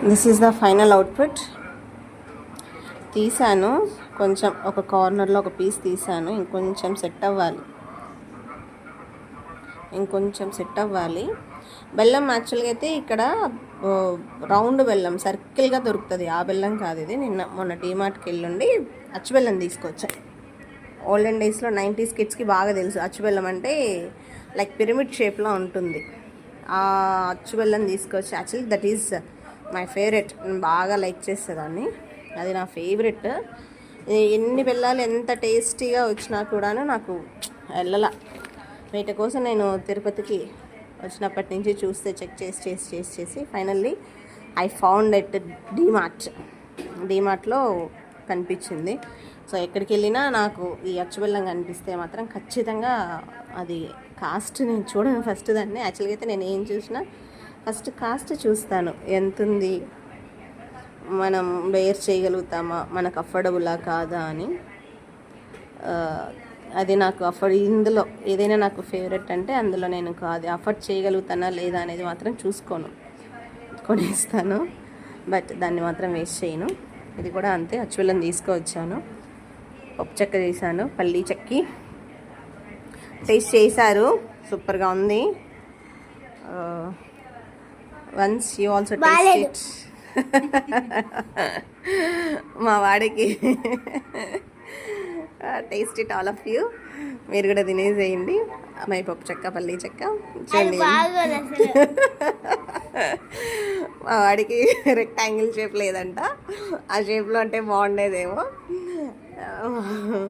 This is the final output. తీసాను కొంచెం, ఒక కార్నర్లో ఒక పీస్ తీసాను. ఇంకొంచెం సెట్ అవ్వాలి. బెల్లం యాక్చువల్గా అయితే ఇక్కడ రౌండ్ బెల్లం సర్కిల్గా దొరుకుతుంది, ఆ బెల్లం కాదు ఇది. మొన్న డీమార్ట్కి వెళ్ళుండి అచ్చు బెల్లం తీసుకొచ్చాను. ఓల్డెన్ డేస్లో 90s కిడ్స్కి బాగా తెలుసు అచ్చు బెల్లం అంటే లైక్ పిరమిడ్ షేప్లో ఉంటుంది. ఆ అచ్చు బెల్లం తీసుకొచ్చి, actually that is my favourite. నేను బాగా లైక్ చేసేదాన్ని, అది నా ఫేవరెట్. ఎన్ని బెల్లాలు ఎంత టేస్టీగా వచ్చినా కూడాను నాకు వెళ్ళలా. వీటి కోసం నేను తిరుపతికి వచ్చినప్పటి నుంచి చెక్ చేసి ఫైనల్లీ ఐ ఫౌండ్ ఎట్ డీమార్ట్లో కనిపించింది. సో ఎక్కడికి వెళ్ళినా నాకు ఈ అచ్చుబెల్లం కనిపిస్తే మాత్రం ఖచ్చితంగా అది కాస్ట్ నేను చూడను ఫస్ట్ దాన్ని. యాక్చువల్గా అయితే నేను ఏం చూసినా ఫస్ట్ కాస్ట్ చూస్తాను, ఎంత ఉంది, మనం బేర్ చేయగలుగుతామా, మనకు అఫోర్డబులా కాదా అని. అది నాకు ఇందులో ఏదైనా నాకు ఫేవరెట్ అంటే అందులో నేను అఫోర్డ్ చేయగలుగుతానా లేదా అనేది మాత్రం కొనేస్తాను. బట్ దాన్ని మాత్రం వేస్ట్ చేయను. ఇది కూడా అంతే, అచ్చుబెల్లం తీసుకువచ్చాను, పప్పు చెక్క చేశాను, పల్లీ చెక్కి టేస్ట్ చేశారు, సూపర్గా ఉంది. Once you also taste it. మా వాడికి taste it all of you. మీరు కూడా తినేసేయండి. మై పప్పు చెక్క, పల్లీ చెక్క చూడండి. మా వాడికి రెక్టాంగిల్ షేప్ లేదంట, ఆ షేప్లో అంటే బాగుండేదేమో.